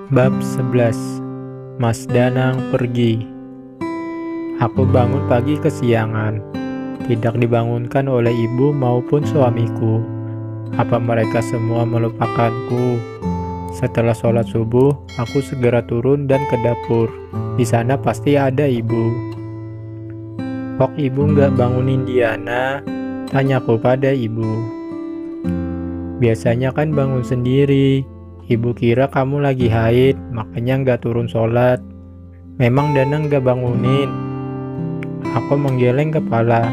Bab 11. Mas Danang pergi. Aku bangun pagi kesiangan. Tidak dibangunkan oleh ibu maupun suamiku. Apa mereka semua melupakanku? Setelah sholat subuh, aku segera turun dan ke dapur. Di sana pasti ada ibu. Kok ibu nggak bangunin Diana? Tanyaku pada ibu. Biasanya kan bangun sendiri. Ibu kira kamu lagi haid, makanya nggak turun sholat. Memang Danang nggak bangunin. Aku menggeleng kepala.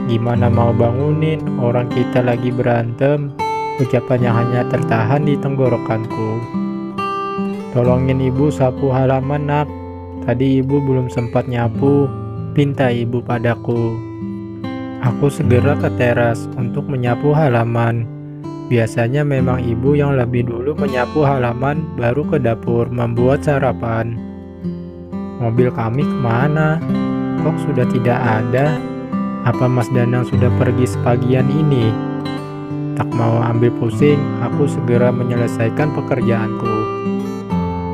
Gimana mau bangunin, orang kita lagi berantem. Ucapannya hanya tertahan di tenggorokanku. Tolongin ibu sapu halaman nak. Tadi ibu belum sempat nyapu. Pinta ibu padaku. Aku segera ke teras untuk menyapu halaman. Biasanya memang ibu yang lebih dulu menyapu halaman baru ke dapur membuat sarapan. Mobil kami kemana? Kok sudah tidak ada? Apa Mas Danang sudah pergi sepagian ini? Tak mau ambil pusing, aku segera menyelesaikan pekerjaanku.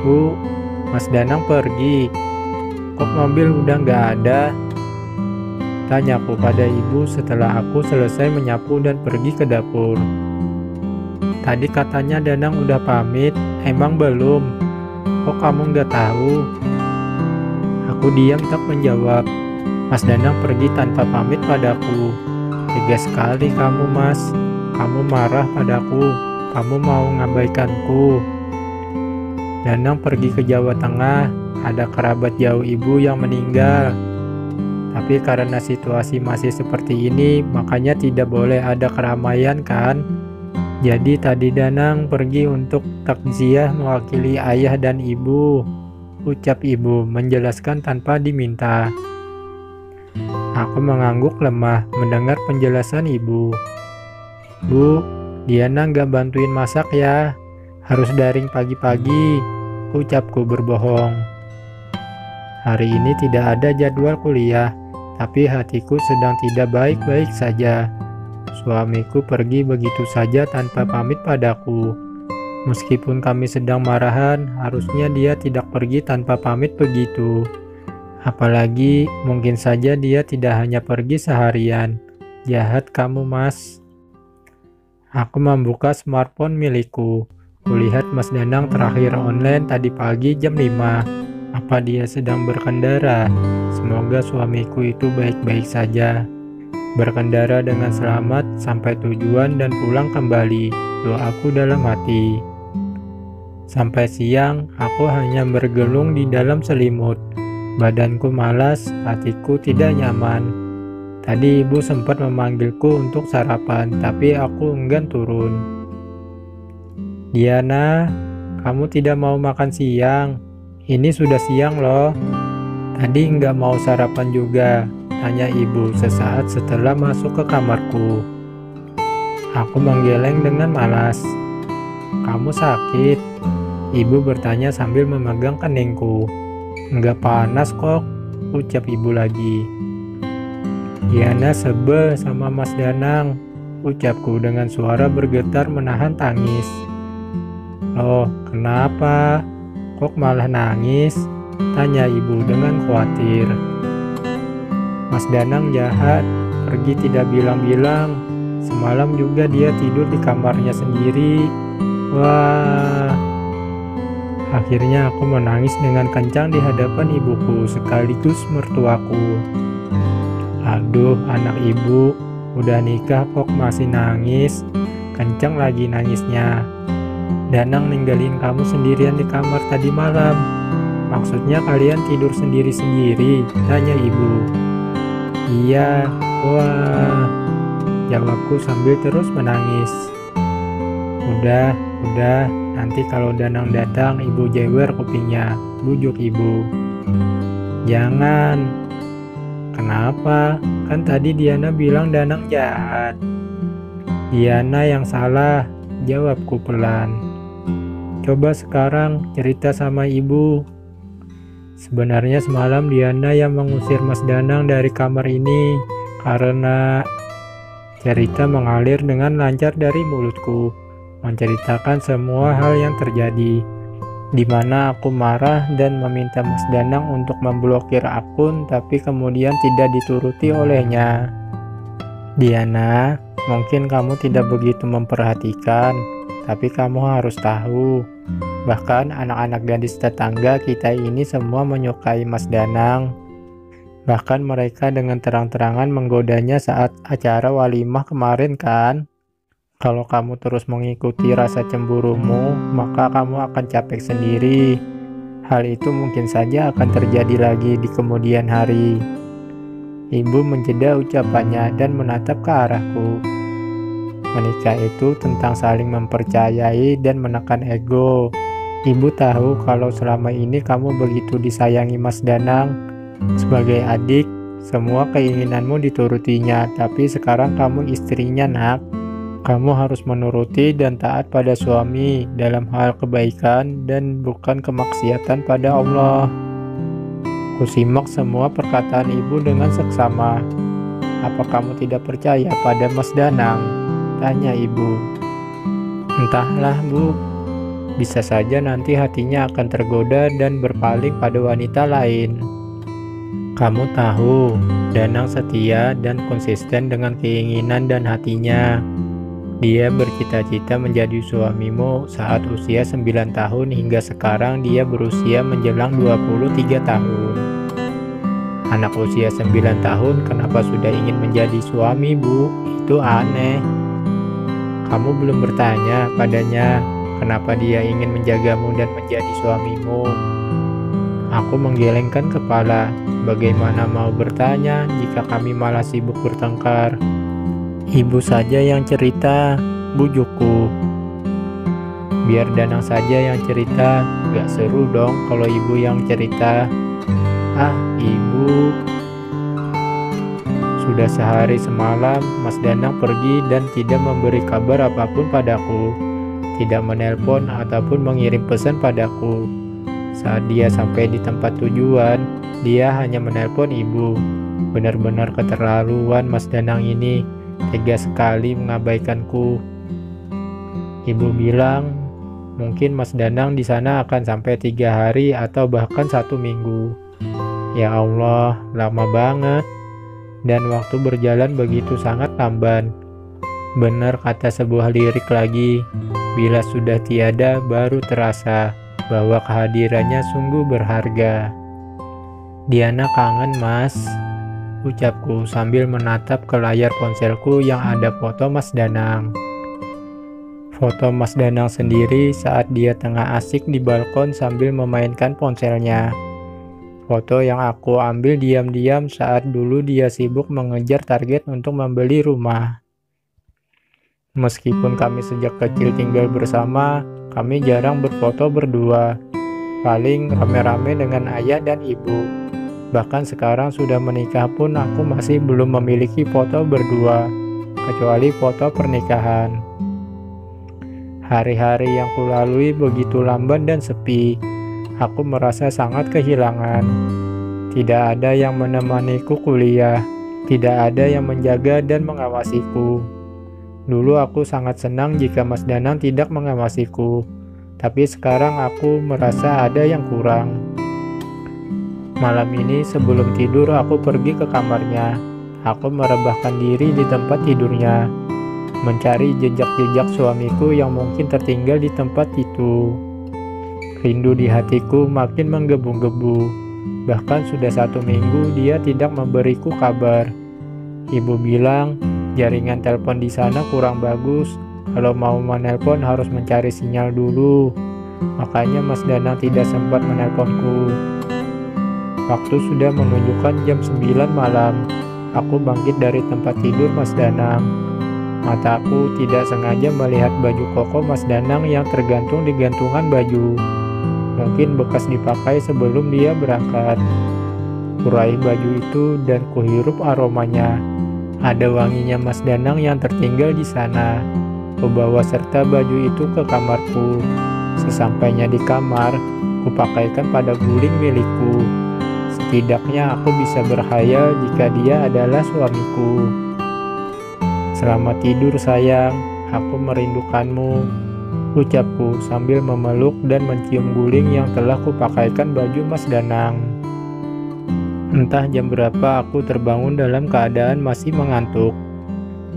Bu, Mas Danang pergi. Kok mobil udah nggak ada? Tanyaku pada ibu setelah aku selesai menyapu dan pergi ke dapur. Tadi katanya Danang udah pamit, emang belum? Kok kamu nggak tahu? Aku diam tak menjawab. Mas Danang pergi tanpa pamit padaku. Tegas sekali kamu mas. Kamu marah padaku. Kamu mau ngabaikanku. Danang pergi ke Jawa Tengah. Ada kerabat jauh ibu yang meninggal. Tapi karena situasi masih seperti ini, makanya tidak boleh ada keramaian kan? Jadi tadi Danang pergi untuk takziah mewakili ayah dan ibu, ucap ibu menjelaskan tanpa diminta. Aku mengangguk lemah mendengar penjelasan ibu. Bu, Diana nggak bantuin masak ya, harus daring pagi-pagi, ucapku berbohong. Hari ini tidak ada jadwal kuliah, tapi hatiku sedang tidak baik-baik saja. Suamiku pergi begitu saja tanpa pamit padaku. Meskipun kami sedang marahan, harusnya dia tidak pergi tanpa pamit begitu. Apalagi mungkin saja dia tidak hanya pergi seharian. Jahat kamu mas. Aku membuka smartphone milikku. Kulihat Mas Danang terakhir online tadi pagi jam 5. Apa dia sedang berkendara? Semoga suamiku itu baik-baik saja. Berkendara dengan selamat sampai tujuan dan pulang kembali, doaku dalam hati. Sampai siang, aku hanya bergelung di dalam selimut. Badanku malas, hatiku tidak nyaman. Tadi ibu sempat memanggilku untuk sarapan, tapi aku enggan turun. Diana, kamu tidak mau makan siang? Ini sudah siang loh. Tadi nggak mau sarapan juga. Tanya ibu sesaat setelah masuk ke kamarku. Aku menggeleng dengan malas. Kamu sakit? Ibu bertanya sambil memegang keningku. Enggak panas kok, ucap ibu lagi. Diana sebel sama Mas Danang, ucapku dengan suara bergetar menahan tangis. Loh, kenapa? Kok malah nangis? Tanya ibu dengan khawatir. Mas Danang jahat, pergi tidak bilang-bilang. Semalam juga dia tidur di kamarnya sendiri. Wah. Akhirnya aku menangis dengan kencang di hadapan ibuku sekaligus mertuaku. Aduh, anak ibu, udah nikah kok masih nangis. Kencang lagi nangisnya. Danang ninggalin kamu sendirian di kamar tadi malam. Maksudnya kalian tidur sendiri-sendiri? Tanya ibu. Iya, wah, jawabku sambil terus menangis. Udah, nanti kalau Danang datang ibu jewer kupingnya, bujuk ibu. Jangan. Kenapa? Kan tadi Diana bilang Danang jahat. Diana yang salah, jawabku pelan. Coba sekarang cerita sama ibu. Sebenarnya semalam Diana yang mengusir Mas Danang dari kamar ini karena cerita mengalir dengan lancar dari mulutku, menceritakan semua hal yang terjadi. di mana aku marah dan meminta Mas Danang untuk memblokir akun, tapi kemudian tidak dituruti olehnya. Diana, mungkin kamu tidak begitu memperhatikan, tapi kamu harus tahu, bahkan anak-anak gadis tetangga kita ini semua menyukai Mas Danang. Bahkan mereka dengan terang-terangan menggodanya saat acara walimah kemarin kan? Kalau kamu terus mengikuti rasa cemburumu, maka kamu akan capek sendiri. Hal itu mungkin saja akan terjadi lagi di kemudian hari. Ibu menjeda ucapannya dan menatap ke arahku. Menikah itu tentang saling mempercayai dan menekan ego. Ibu tahu kalau selama ini kamu begitu disayangi Mas Danang. Sebagai adik, semua keinginanmu diturutinya, tapi sekarang kamu istrinya, nak. Kamu harus menuruti dan taat pada suami dalam hal kebaikan dan bukan kemaksiatan pada Allah. Kusimak semua perkataan ibu dengan seksama. Apa kamu tidak percaya pada Mas Danang? Tanya ibu. Entahlah, Bu. Bisa saja nanti hatinya akan tergoda dan berpaling pada wanita lain. Kamu tahu, Danang setia dan konsisten dengan keinginan dan hatinya. Dia bercita-cita menjadi suamimu saat usia 9 tahun hingga sekarang dia berusia menjelang 23 tahun. Anak usia 9 tahun kenapa sudah ingin menjadi suami, Bu? Itu aneh. Kamu belum bertanya padanya kenapa dia ingin menjagamu dan menjadi suamimu. Aku menggelengkan kepala. Bagaimana mau bertanya jika kami malah sibuk bertengkar? Ibu saja yang cerita, bujukku. Biar Danang saja yang cerita, gak seru dong kalau ibu yang cerita. Ah, ibu. Sudah sehari semalam, Mas Danang pergi dan tidak memberi kabar apapun padaku. Tidak menelpon ataupun mengirim pesan padaku. Saat dia sampai di tempat tujuan, dia hanya menelpon ibu. Benar-benar keterlaluan Mas Danang ini. Tega sekali mengabaikanku. Ibu bilang, mungkin Mas Danang di sana akan sampai 3 hari atau bahkan 1 minggu. Ya Allah, lama banget. Dan waktu berjalan begitu sangat lamban. Benar kata sebuah lirik lagi, bila sudah tiada baru terasa bahwa kehadirannya sungguh berharga. Diana kangen, Mas, ucapku sambil menatap ke layar ponselku yang ada foto Mas Danang. Foto Mas Danang sendiri saat dia tengah asik di balkon sambil memainkan ponselnya. Foto yang aku ambil diam-diam saat dulu dia sibuk mengejar target untuk membeli rumah. Meskipun kami sejak kecil tinggal bersama, kami jarang berfoto berdua. Paling rame-rame dengan ayah dan ibu. Bahkan sekarang sudah menikah pun aku masih belum memiliki foto berdua, kecuali foto pernikahan. Hari-hari yang kulalui begitu lamban dan sepi. Aku merasa sangat kehilangan. Tidak ada yang menemaniku kuliah, tidak ada yang menjaga dan mengawasiku. Dulu aku sangat senang jika Mas Danang tidak mengawasiku, tapi sekarang aku merasa ada yang kurang. Malam ini sebelum tidur aku pergi ke kamarnya. Aku merebahkan diri di tempat tidurnya, mencari jejak-jejak suamiku yang mungkin tertinggal di tempat itu. Rindu di hatiku makin menggebu-gebu. Bahkan sudah 1 minggu dia tidak memberiku kabar. Ibu bilang jaringan telepon di sana kurang bagus. Kalau mau menelpon harus mencari sinyal dulu. Makanya Mas Danang tidak sempat menelponku. Waktu sudah menunjukkan jam 9 malam. Aku bangkit dari tempat tidur Mas Danang. Mataku tidak sengaja melihat baju koko Mas Danang yang tergantung di gantungan baju. Mungkin bekas dipakai sebelum dia berangkat. Kuraih baju itu dan kuhirup aromanya. Ada wanginya Mas Danang yang tertinggal di sana. Kubawa serta baju itu ke kamarku. Sesampainya di kamar, kupakaikan pada guling milikku. Setidaknya aku bisa berkhayal jika dia adalah suamiku. Selamat tidur sayang, aku merindukanmu. ucapku sambil memeluk dan mencium guling yang telah kupakaikan baju Mas Danang. Entah jam berapa aku terbangun dalam keadaan masih mengantuk.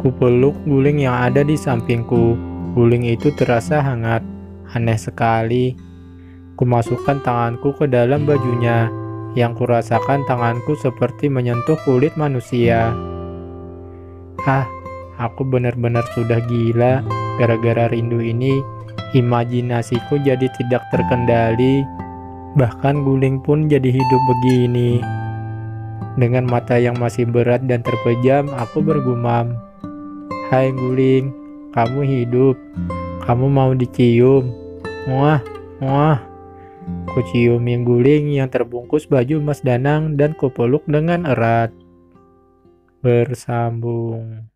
Kupeluk guling yang ada di sampingku. Guling itu terasa hangat. Aneh sekali. Kumasukkan tanganku ke dalam bajunya. Yang kurasakan tanganku seperti menyentuh kulit manusia. Aku benar-benar sudah gila. Gara-gara rindu ini, imajinasiku jadi tidak terkendali. Bahkan guling pun jadi hidup begini. Dengan mata yang masih berat dan terpejam, aku bergumam, "Hai guling, kamu hidup. Kamu mau dicium." Muah, muah. Kuciumi guling yang terbungkus baju Mas Danang dan kupeluk dengan erat. Bersambung.